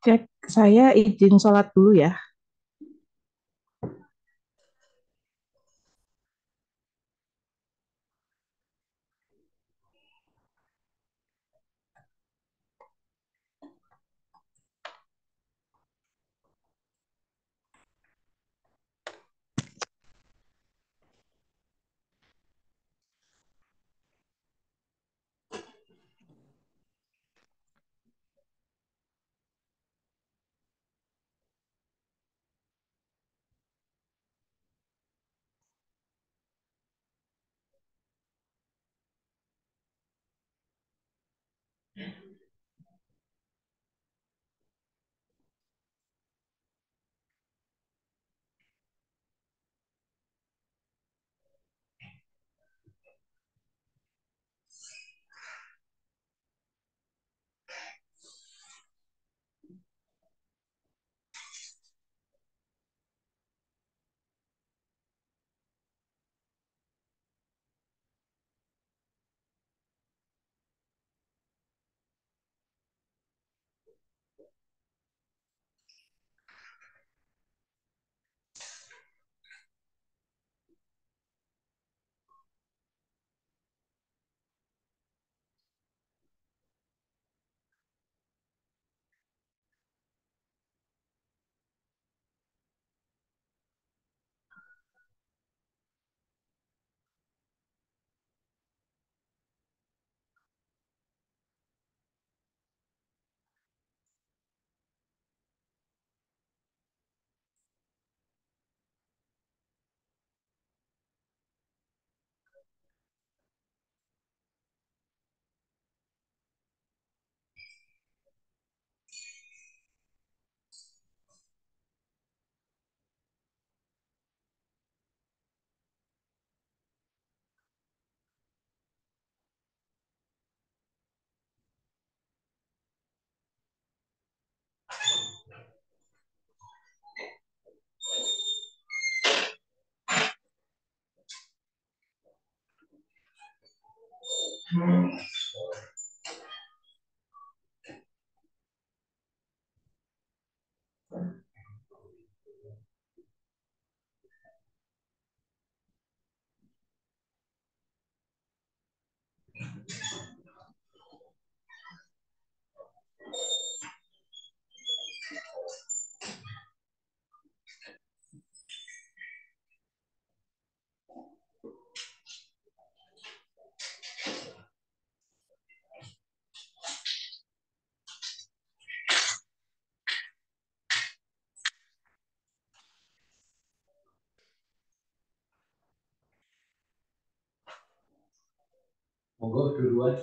Cek, saya izin sholat dulu ya. Monggo duluan.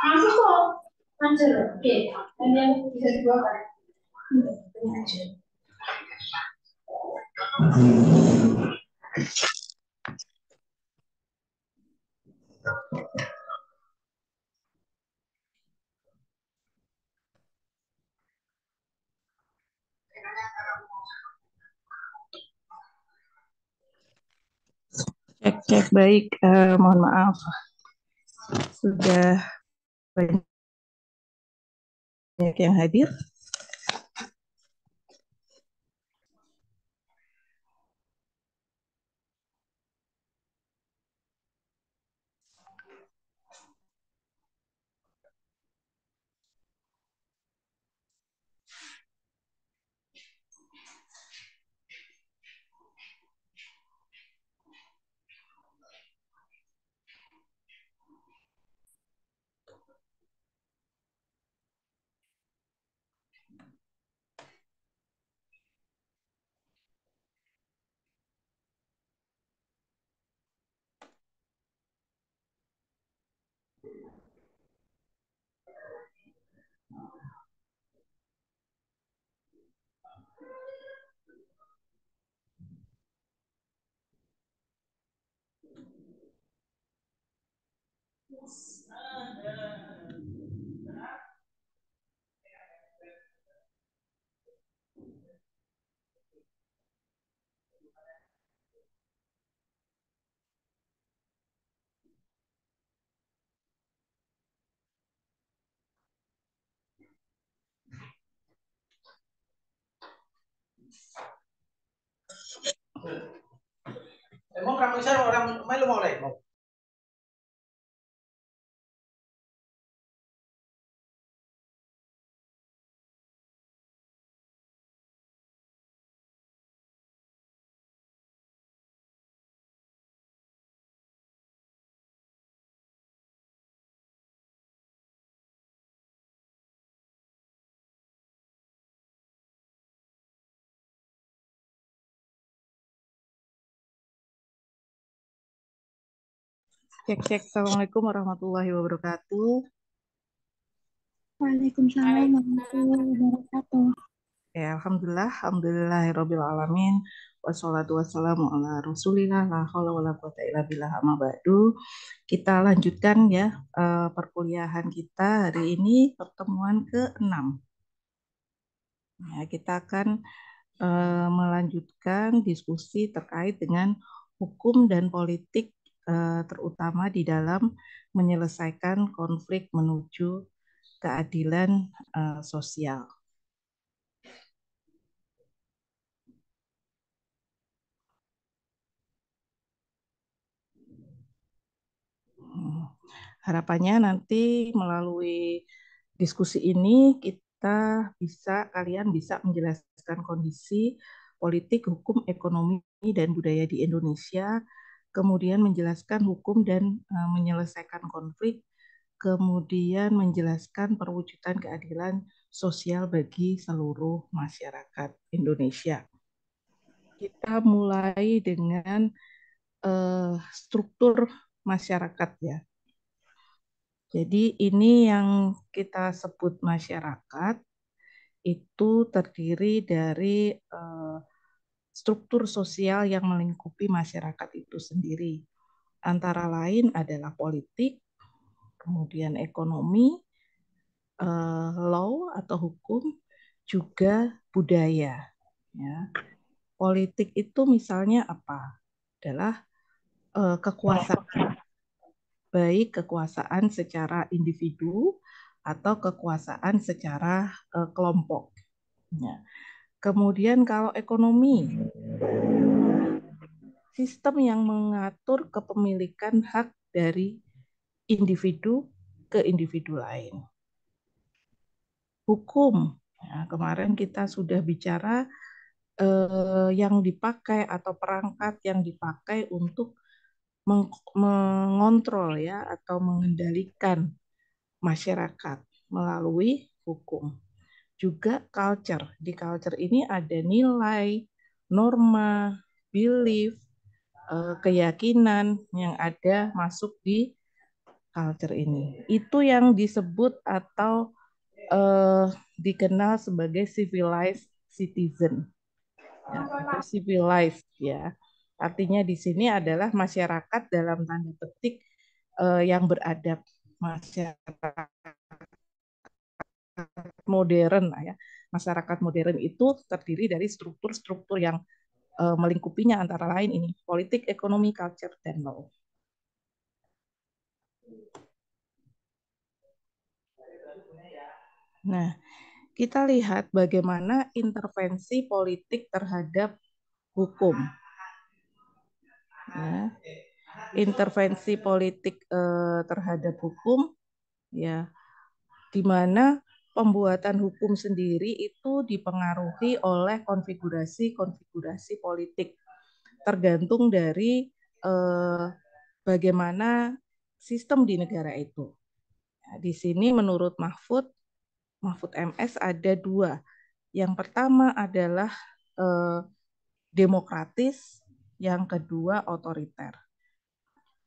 Masuk kok. Lanjut. Oke. Dan yang bisa dibawa. Cek cek baik. Mohon maaf sudah banyak yang hadir. Cek. Assalamualaikum warahmatullahi wabarakatuh. Waalaikumsalam warahmatullahi wabarakatuh. Ya, alhamdulillahirabbil alamin. Wassalatu wassalamu ala Rasulillah la haula wala quwata illa billah amma ba'du. Kita lanjutkan ya perkuliahan kita hari ini pertemuan ke-6. Ya, kita akan melanjutkan diskusi terkait dengan hukum dan politik terutama di dalam menyelesaikan konflik menuju keadilan sosial. Harapannya nanti melalui diskusi ini kalian bisa menjelaskan kondisi politik, hukum, ekonomi, dan budaya di Indonesia, kemudian menjelaskan hukum dan menyelesaikan konflik, kemudian menjelaskan perwujudan keadilan sosial bagi seluruh masyarakat Indonesia. Kita mulai dengan struktur masyarakat ya. Jadi ini yang kita sebut masyarakat itu terdiri dari struktur sosial yang melingkupi masyarakat itu sendiri. Antara lain adalah politik, kemudian ekonomi, law atau hukum, juga budaya. Ya. Politik itu misalnya apa? Adalah kekuasaan, baik kekuasaan secara individu atau kekuasaan secara kelompok. Ya. Kemudian kalau ekonomi, sistem yang mengatur kepemilikan hak dari individu ke individu lain. Hukum, ya, kemarin kita sudah bicara yang dipakai atau perangkat yang dipakai untuk mengontrol ya atau mengendalikan masyarakat melalui hukum. Juga culture. Di culture ini ada nilai, norma, belief, keyakinan yang ada masuk di culture ini. Itu yang disebut atau dikenal sebagai civilized citizen. Ya, atau civilized ya. Artinya di sini adalah masyarakat dalam tanda petik yang beradab, masyarakat modern ya. Masyarakat modern itu terdiri dari struktur-struktur yang melingkupinya antara lain ini politik, ekonomi, culture, dan law. Nah, kita lihat bagaimana intervensi politik terhadap hukum. Ya. Intervensi politik terhadap hukum, ya, di mana pembuatan hukum sendiri itu dipengaruhi oleh konfigurasi politik, tergantung dari bagaimana sistem di negara itu. Nah, di sini menurut Mahfud MS ada dua. Yang pertama adalah demokratis, yang kedua otoriter.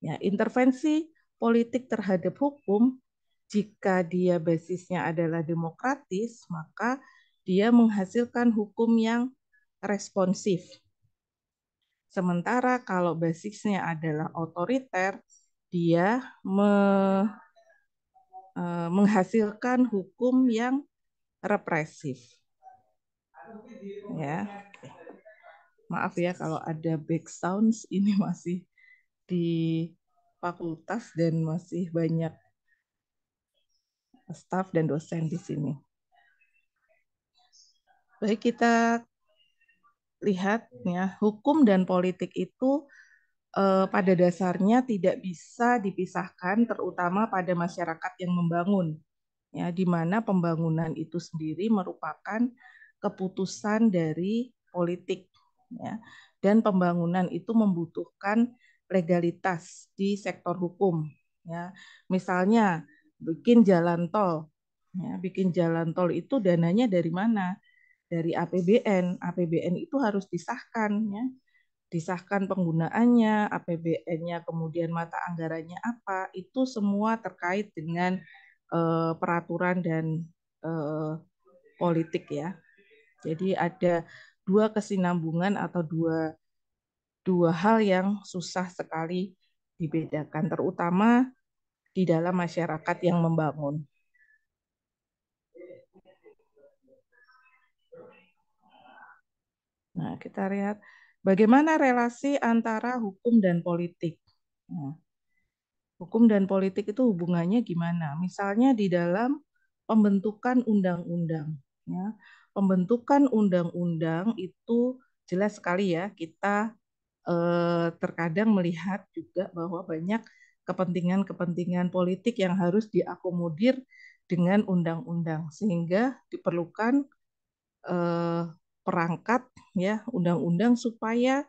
Ya, intervensi politik terhadap hukum, jika dia basisnya adalah demokratis, maka dia menghasilkan hukum yang responsif. Sementara kalau basisnya adalah otoriter, dia menghasilkan hukum yang represif. Ya, maaf ya kalau ada back sounds, ini masih di fakultas dan masih banyak staf dan dosen di sini. Baik, kita lihat ya, hukum dan politik itu pada dasarnya tidak bisa dipisahkan, terutama pada masyarakat yang membangun, ya, di mana pembangunan itu sendiri merupakan keputusan dari politik, ya, dan pembangunan itu membutuhkan legalitas di sektor hukum, ya. Misalnya bikin jalan tol, ya, bikin jalan tol itu dananya dari mana? Dari APBN. APBN itu harus disahkan, ya, disahkan penggunaannya, APBN-nya, kemudian mata anggarannya apa, itu semua terkait dengan peraturan dan eh, politik, ya. Jadi ada dua kesinambungan atau dua hal yang susah sekali dibedakan, terutama di dalam masyarakat yang membangun. Nah, kita lihat bagaimana relasi antara hukum dan politik. Nah, hukum dan politik itu hubungannya gimana? Misalnya di dalam pembentukan undang-undang, ya. Pembentukan undang-undang itu jelas sekali, ya, kita terkadang melihat juga bahwa banyak kepentingan-kepentingan politik yang harus diakomodir dengan undang-undang, sehingga diperlukan eh, perangkat, ya, undang-undang supaya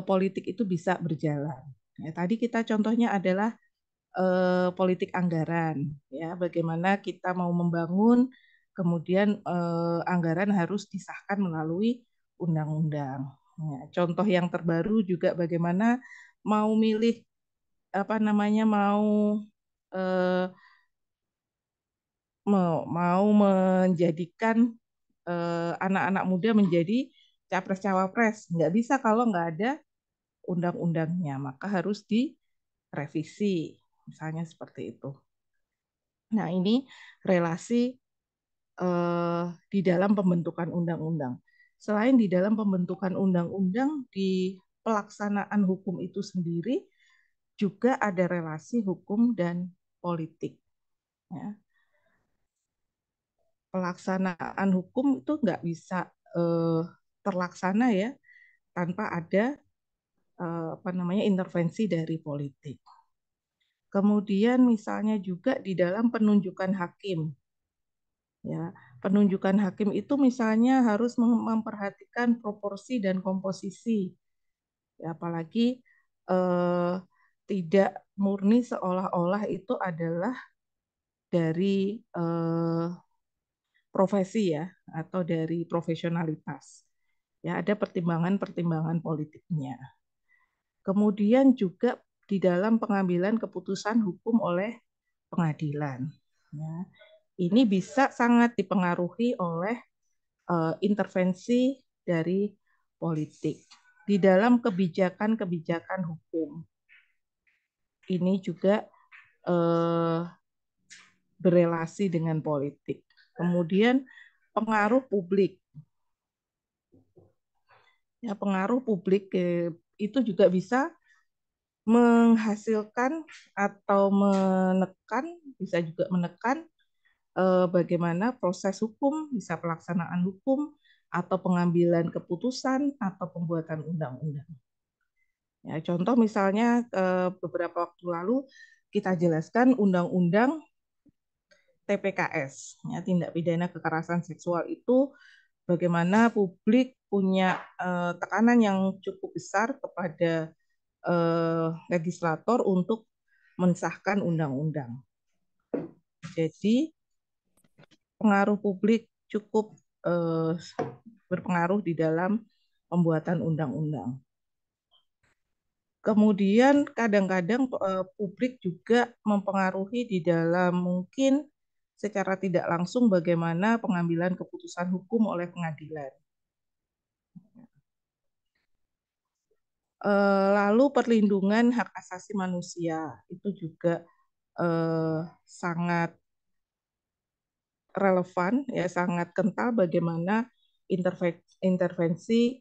politik itu bisa berjalan. Ya, tadi kita contohnya adalah politik anggaran, ya, bagaimana kita mau membangun, kemudian anggaran harus disahkan melalui undang-undang. Ya, contoh yang terbaru juga bagaimana mau milih apa namanya eh, mau menjadikan anak-anak muda menjadi capres-cawapres. Nggak bisa kalau nggak ada undang-undangnya, maka harus direvisi, misalnya seperti itu. Nah, ini relasi di dalam pembentukan undang-undang. Selain di dalam pembentukan undang-undang, di pelaksanaan hukum itu sendiri juga ada relasi hukum dan politik. Ya. Pelaksanaan hukum itu nggak bisa terlaksana, ya, tanpa ada apa namanya intervensi dari politik. Kemudian misalnya juga di dalam penunjukan hakim. Ya, penunjukan hakim itu misalnya harus memperhatikan proporsi dan komposisi. Ya, apalagi eh, tidak murni seolah-olah itu adalah dari profesi, ya, atau dari profesionalitas. Ya, ada pertimbangan-pertimbangan politiknya. Kemudian juga di dalam pengambilan keputusan hukum oleh pengadilan. Ya, ini bisa sangat dipengaruhi oleh intervensi dari politik di dalam kebijakan-kebijakan hukum. Ini juga eh, berelasi dengan politik. Kemudian pengaruh publik. Ya, pengaruh publik itu juga bisa menghasilkan atau menekan, bisa juga menekan bagaimana proses hukum, bisa pelaksanaan hukum, atau pengambilan keputusan, atau pembuatan undang-undang. Ya, contoh misalnya beberapa waktu lalu kita jelaskan undang-undang TPKS, ya, tindak pidana kekerasan seksual itu bagaimana publik punya tekanan yang cukup besar kepada legislator untuk mensahkan undang-undang. Jadi pengaruh publik cukup berpengaruh di dalam pembuatan undang-undang. Kemudian kadang-kadang publik juga mempengaruhi di dalam mungkin secara tidak langsung bagaimana pengambilan keputusan hukum oleh pengadilan. Lalu perlindungan hak asasi manusia itu juga sangat relevan, ya, sangat kental bagaimana intervensi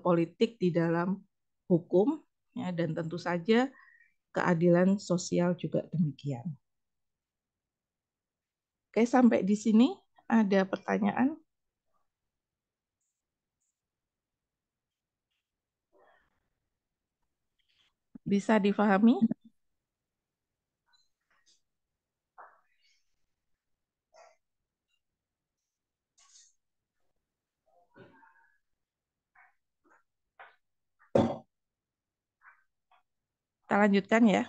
politik di dalam hukum, ya, dan tentu saja keadilan sosial juga demikian. Oke, sampai di sini ada pertanyaan? Bisa difahami? Kita lanjutkan ya.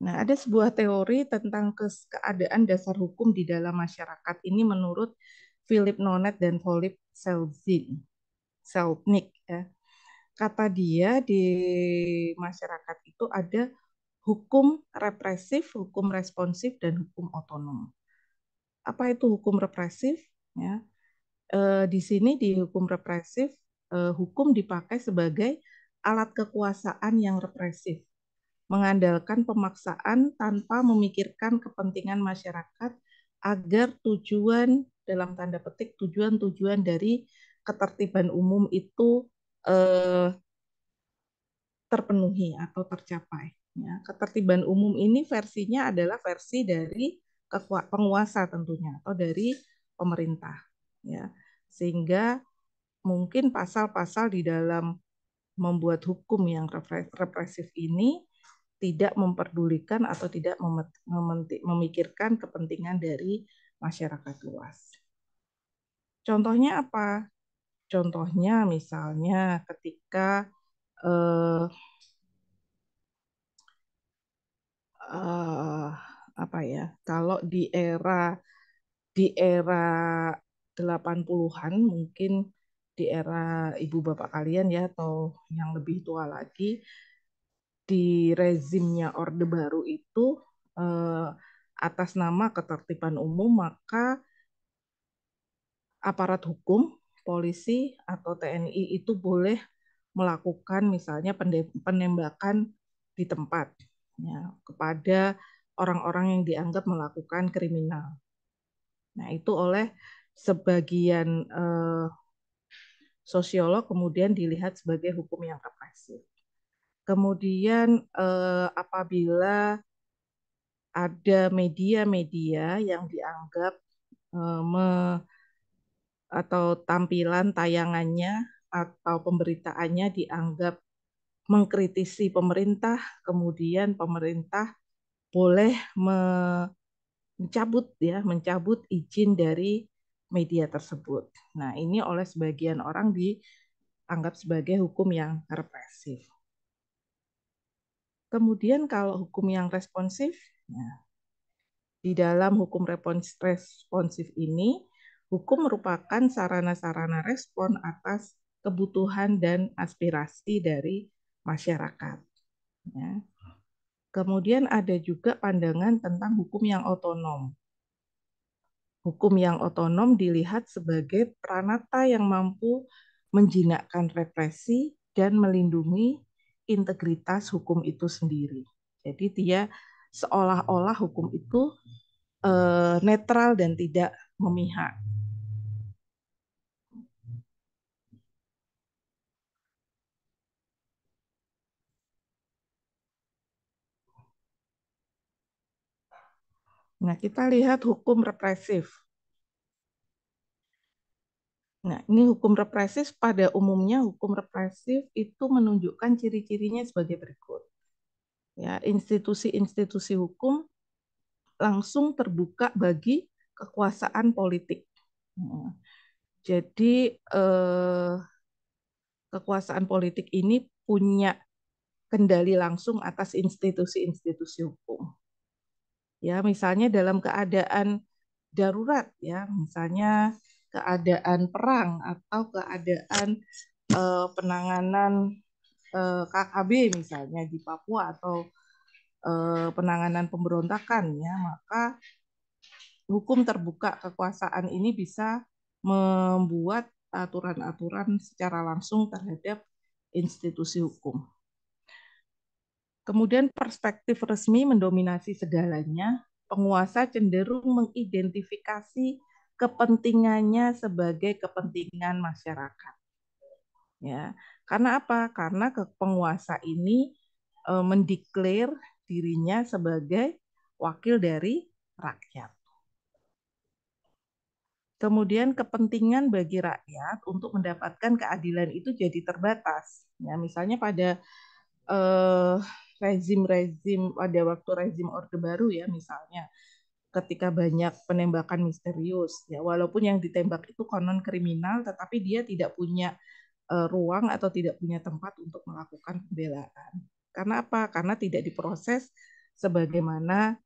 Nah, ada sebuah teori tentang keadaan dasar hukum di dalam masyarakat ini menurut Philip Nonet dan Philip Selznick ya. Kata dia di masyarakat itu ada hukum represif, hukum responsif, dan hukum otonom. Apa itu hukum represif? Ya, di sini di hukum represif, hukum dipakai sebagai alat kekuasaan yang represif, mengandalkan pemaksaan tanpa memikirkan kepentingan masyarakat agar tujuan dalam tanda petik tujuan-tujuan dari ketertiban umum itu terpenuhi atau tercapai. Ya, ketertiban umum ini versinya adalah versi dari penguasa tentunya atau dari pemerintah. Ya, sehingga mungkin pasal-pasal di dalam membuat hukum yang represif ini tidak memperdulikan atau tidak memikirkan kepentingan dari masyarakat luas. Contohnya apa? Contohnya misalnya ketika apa ya? Kalau di era 80-an mungkin di era ibu bapak kalian ya atau yang lebih tua lagi di rezimnya Orde Baru itu atas nama ketertiban umum maka aparat hukum, polisi atau TNI itu boleh melakukan misalnya penembakan di tempat ya, kepada orang-orang yang dianggap melakukan kriminal. Nah, itu oleh sebagian sosiolog kemudian dilihat sebagai hukum yang represif. Kemudian apabila ada media-media yang dianggap atau tampilan tayangannya atau pemberitaannya dianggap mengkritisi pemerintah, kemudian pemerintah boleh mencabut izin dari media tersebut. Nah, ini oleh sebagian orang dianggap sebagai hukum yang represif. Kemudian kalau hukum yang responsif, nah, di dalam hukum responsif ini, hukum merupakan sarana-sarana respon atas kebutuhan dan aspirasi dari masyarakat. Ya. Kemudian ada juga pandangan tentang hukum yang otonom. Hukum yang otonom dilihat sebagai pranata yang mampu menjinakkan represi dan melindungi integritas hukum itu sendiri. Jadi dia seolah-olah hukum itu netral dan tidak memihak. Nah, kita lihat hukum represif. Nah, ini hukum represif pada umumnya hukum represif itu menunjukkan ciri-cirinya sebagai berikut. Ya, institusi-institusi hukum langsung terbuka bagi kekuasaan politik. Nah, jadi kekuasaan politik ini punya kendali langsung atas institusi-institusi hukum. Ya, misalnya dalam keadaan darurat ya, misalnya keadaan perang atau keadaan penanganan KKB misalnya di Papua atau penanganan pemberontakan ya, maka hukum terbuka kekuasaan ini bisa membuat aturan-aturan secara langsung terhadap institusi hukum. Kemudian perspektif resmi mendominasi segalanya, penguasa cenderung mengidentifikasi kepentingannya sebagai kepentingan masyarakat. Ya, karena apa? Karena penguasa ini mendeklar dirinya sebagai wakil dari rakyat. Kemudian kepentingan bagi rakyat untuk mendapatkan keadilan itu jadi terbatas. Ya, misalnya pada rezim-rezim pada waktu rezim Orde Baru ya misalnya, ketika banyak penembakan misterius, ya walaupun yang ditembak itu konon kriminal, tetapi dia tidak punya ruang atau tidak punya tempat untuk melakukan pembelaan. Karena apa? Karena tidak diproses sebagaimana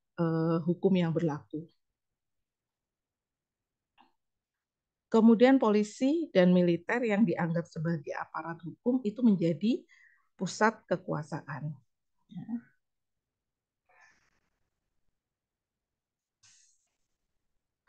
hukum yang berlaku. Kemudian polisi dan militer yang dianggap sebagai aparat hukum itu menjadi pusat kekuasaan.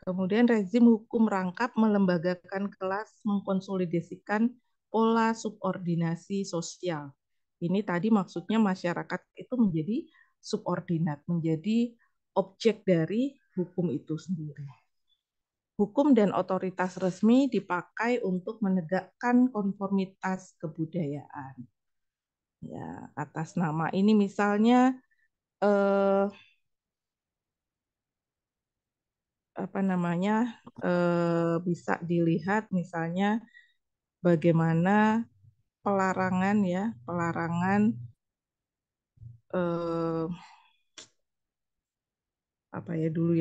Kemudian rezim hukum rangkap melembagakan kelas, mengkonsolidasikan pola subordinasi sosial. Ini tadi maksudnya masyarakat itu menjadi subordinat, menjadi objek dari hukum itu sendiri. Hukum dan otoritas resmi dipakai untuk menegakkan konformitas kebudayaan. Ya, atas nama ini misalnya bisa dilihat misalnya bagaimana pelarangan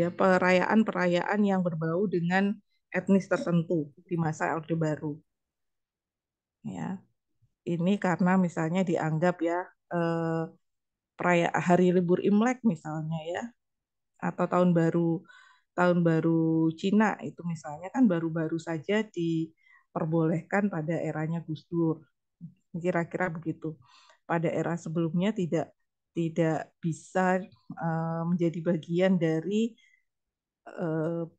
perayaan-perayaan yang berbau dengan etnis tertentu di masa Orde Baru. Ya, ini karena misalnya dianggap ya perayaan hari libur Imlek misalnya ya, atau tahun baru Cina itu misalnya kan baru-baru saja diperbolehkan pada eranya Gus Dur. Kira-kira begitu. Pada era sebelumnya tidak bisa menjadi bagian dari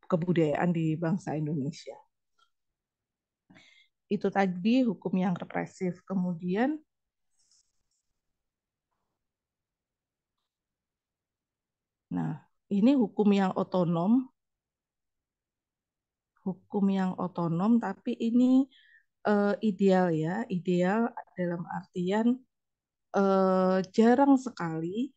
kebudayaan di bangsa Indonesia. Itu tadi hukum yang represif. Kemudian ini hukum yang otonom tapi ini ideal ya, ideal dalam artian jarang sekali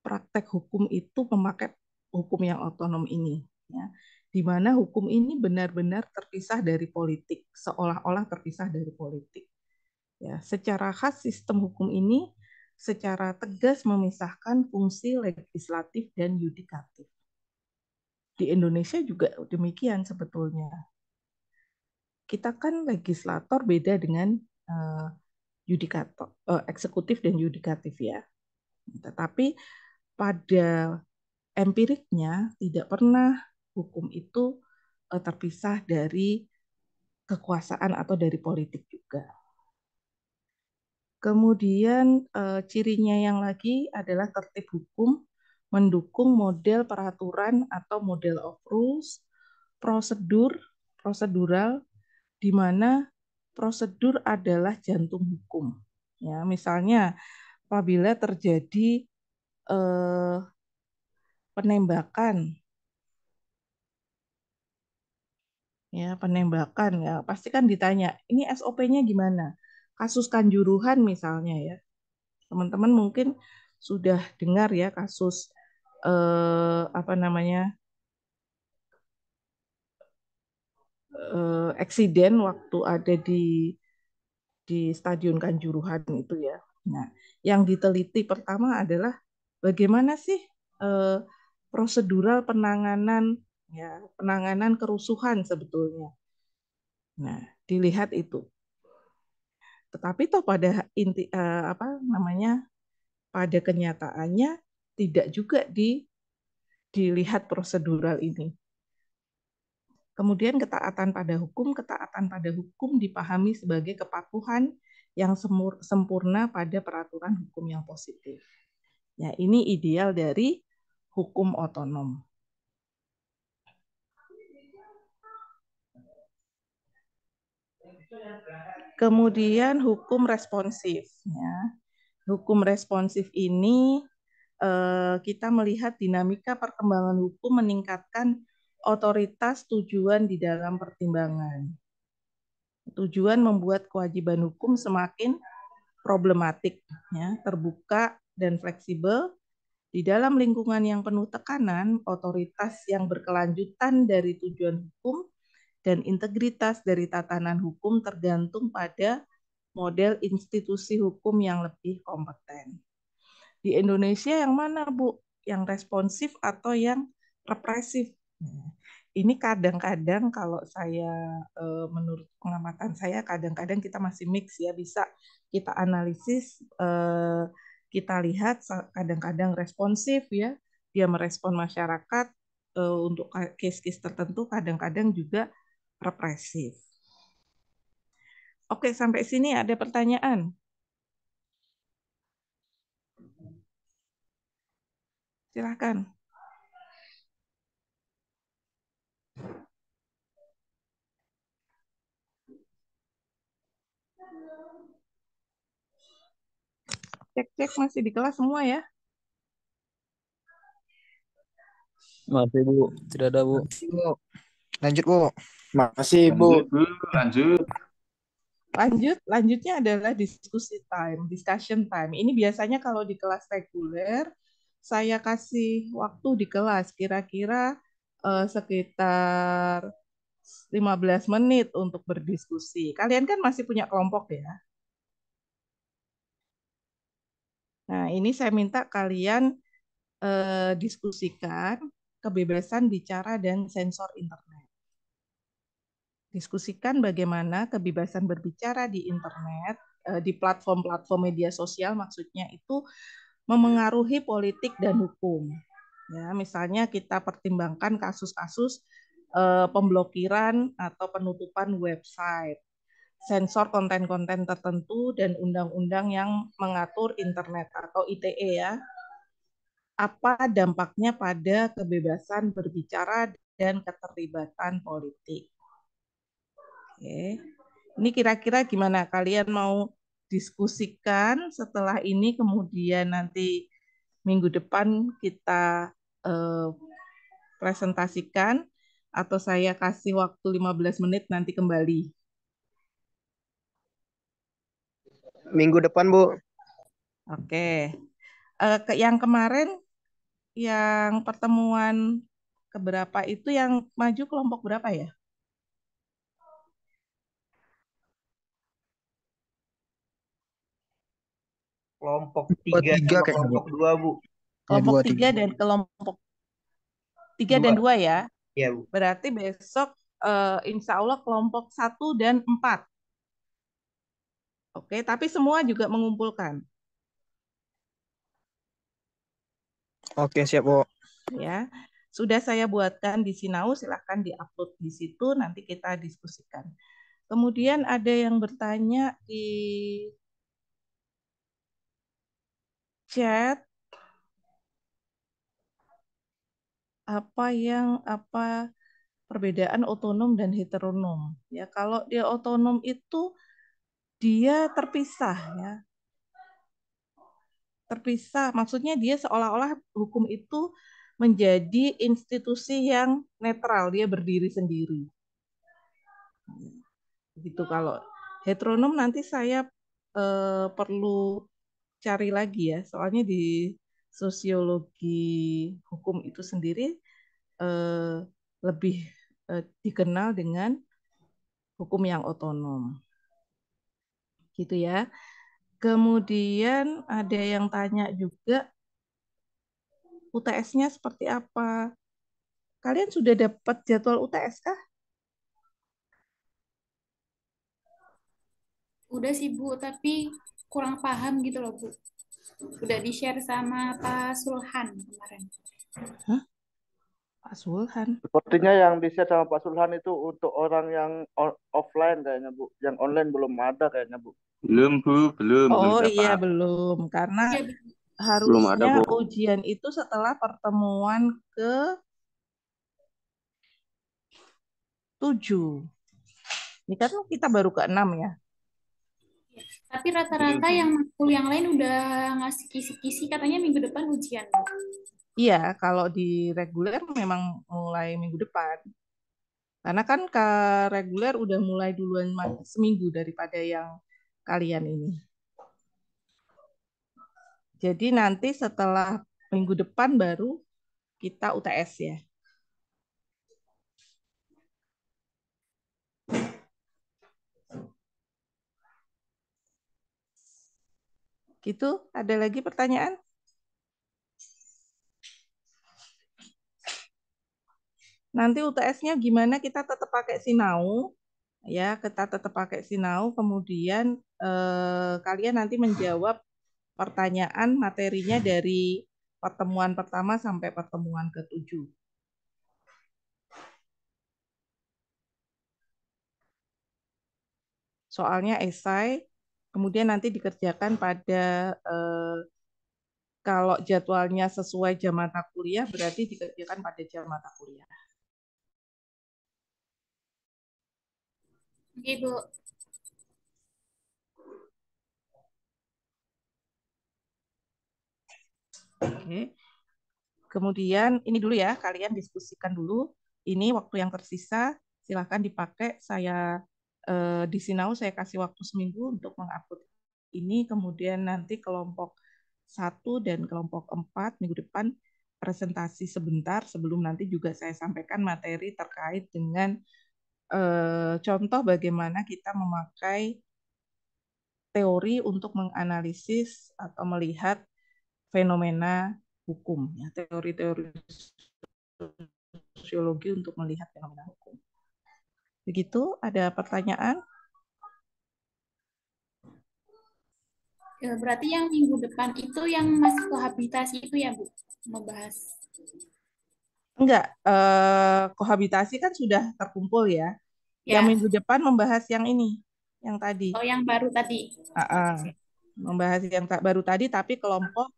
praktek hukum itu memakai hukum yang otonom ini, ya, di mana hukum ini benar-benar terpisah dari politik, seolah-olah terpisah dari politik. Ya, secara khas sistem hukum ini secara tegas memisahkan fungsi legislatif dan yudikatif. Di Indonesia juga demikian sebetulnya. Kita kan legislator beda dengan eksekutif dan yudikatif ya. Tetapi pada empiriknya tidak pernah hukum itu terpisah dari kekuasaan atau dari politik juga. Kemudian cirinya yang lagi adalah tertib hukum mendukung model peraturan atau model of rules, prosedural, di mana prosedur adalah jantung hukum. Ya, misalnya apabila terjadi penembakan ya pasti kan ditanya ini SOP-nya gimana, kasus Kanjuruhan misalnya ya, teman-teman mungkin sudah dengar ya kasus eksiden waktu ada di Stadion Kanjuruhan itu ya. Nah, yang diteliti pertama adalah bagaimana sih prosedural penanganan kerusuhan sebetulnya. Nah, dilihat itu. Tetapi toh pada pada kenyataannya tidak juga dilihat prosedural ini. Kemudian ketaatan pada hukum dipahami sebagai kepatuhan yang sempurna pada peraturan hukum yang positif. Ya, ini ideal dari hukum otonom. Kemudian hukum responsif. Ya. Hukum responsif ini kita melihat dinamika perkembangan hukum meningkatkan otoritas tujuan di dalam pertimbangan. Tujuan membuat kewajiban hukum semakin problematik, ya, terbuka dan fleksibel, Di dalam lingkungan yang penuh tekanan, otoritas yang berkelanjutan dari tujuan hukum dan integritas dari tatanan hukum tergantung pada model institusi hukum yang lebih kompeten. Di Indonesia yang mana, Bu? Yang responsif atau yang represif? Ini kadang-kadang kalau saya, menurut pengamatan saya, kadang-kadang kita masih mix ya, bisa kita analisis, kita lihat kadang-kadang responsif ya, dia merespon masyarakat untuk case-case tertentu, kadang-kadang juga represif. Oke, sampai sini ada pertanyaan? Silakan. Cek-cek masih di kelas semua ya? Masih Bu, tidak ada Bu. Bu. Lanjut Bu. Masih Bu. Lanjut. Lanjutnya adalah discussion time. Ini biasanya kalau di kelas reguler, saya kasih waktu di kelas kira-kira sekitar 15 menit untuk berdiskusi. Kalian kan masih punya kelompok ya? Nah, ini saya minta kalian diskusikan kebebasan bicara dan sensor internet. Diskusikan bagaimana kebebasan berbicara di internet, di platform-platform media sosial maksudnya itu memengaruhi politik dan hukum. Ya, misalnya kita pertimbangkan kasus-kasus pemblokiran atau penutupan website, sensor konten-konten tertentu dan undang-undang yang mengatur internet atau ITE ya. Apa dampaknya pada kebebasan berbicara dan keterlibatan politik. Oke. Ini kira-kira gimana? Kalian mau diskusikan setelah ini, kemudian nanti minggu depan kita presentasikan, atau saya kasih waktu 15 menit nanti kembali? Minggu depan Bu. Oke. Yang kemarin, yang pertemuan keberapa itu yang maju kelompok berapa ya? Kelompok 3 3 sama kayaknya Bu. kelompok 2 Bu. Kelompok 3 dan kelompok 3 dan 2 ya. Iya Bu. Berarti besok insya Allah kelompok 1 dan 4. Oke, tapi semua juga mengumpulkan. Oke, siap Bu. Ya, sudah saya buatkan di Sinau, silahkan diupload di situ, nanti kita diskusikan. Kemudian ada yang bertanya di chat, apa perbedaan otonom dan heteronom. Ya, kalau dia otonom itu dia terpisah ya. Terpisah, maksudnya dia seolah-olah hukum itu menjadi institusi yang netral, dia berdiri sendiri. Begitu. Kalau heteronom nanti saya perlu cari lagi ya, soalnya di sosiologi hukum itu sendiri lebih dikenal dengan hukum yang otonom. Gitu ya. Kemudian ada yang tanya juga UTS-nya seperti apa? Kalian sudah dapat jadwal UTS kah? Udah sih Bu, tapi kurang paham gitu loh Bu. Udah di-share sama Pak Sulhan kemarin. Hah? Pak Sulhan. Sepertinya yang di-share sama Pak Sulhan itu untuk orang yang offline kayaknya Bu. Yang online belum ada kayaknya Bu. Belum Bu, belum Oh iya dapat. belum, karena Iya, Belum ada, harusnya Bu. ujian itu setelah pertemuan ke-7. Ini kan kita baru ke-6 ya. tapi rata-rata yang makul yang lain udah ngasih kisi-kisi katanya minggu depan ujian. Iya, kalau di reguler memang mulai minggu depan. Karena kan ke reguler udah mulai duluan seminggu daripada yang kalian ini. Jadi nanti setelah Minggu depan baru kita UTS ya. Gitu, ada lagi pertanyaan? Nanti UTS-nya gimana? Kita tetap pakai Sinau, ya, kita tetap pakai Sinau. Kemudian kalian nanti menjawab pertanyaan materinya dari pertemuan pertama sampai pertemuan ke-7. Soalnya esai, kemudian nanti dikerjakan pada kalau jadwalnya sesuai jam mata kuliah, berarti dikerjakan pada jam mata kuliah. Oke, Bu. Oke. Kemudian ini dulu ya, kalian diskusikan dulu. Ini waktu yang tersisa, silahkan dipakai. Saya di Sinau saya kasih waktu seminggu untuk mengupload ini. Kemudian nanti kelompok 1 dan kelompok 4 minggu depan presentasi sebentar sebelum nanti juga saya sampaikan materi terkait dengan contoh bagaimana kita memakai teori untuk menganalisis atau melihat fenomena hukum, ya, teori-teori sosiologi untuk melihat fenomena hukum. Begitu, ada pertanyaan? Berarti yang minggu depan itu yang masih kohabitasi itu ya, Bu? Membahas. Enggak, kohabitasi kan sudah terkumpul ya. Yang Ya. minggu depan membahas yang ini, yang tadi. Oh, yang baru tadi. Membahas yang baru tadi, tapi kelompok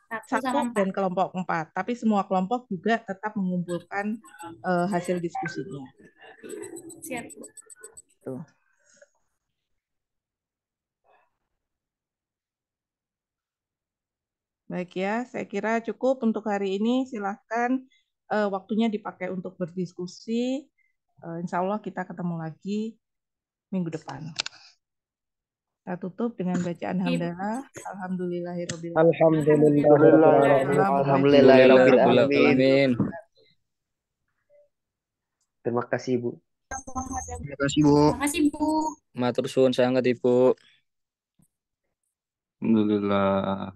1 sama 4. dan kelompok 4. Tapi semua kelompok juga tetap mengumpulkan hasil diskusinya. Siap, Bu. Tuh. Baik ya, saya kira cukup untuk hari ini. Silahkan waktunya dipakai untuk berdiskusi. Insya Allah kita ketemu lagi minggu depan. Kita tutup dengan bacaan hamdalah. Alhamdulillahirabbil alamin. Alhamdulillahirrahmanirrahim. Terima kasih, Bu. Terima kasih, Bu. Terima kasih, Bu. Matur suwun sangat, Ibu. Alhamdulillah.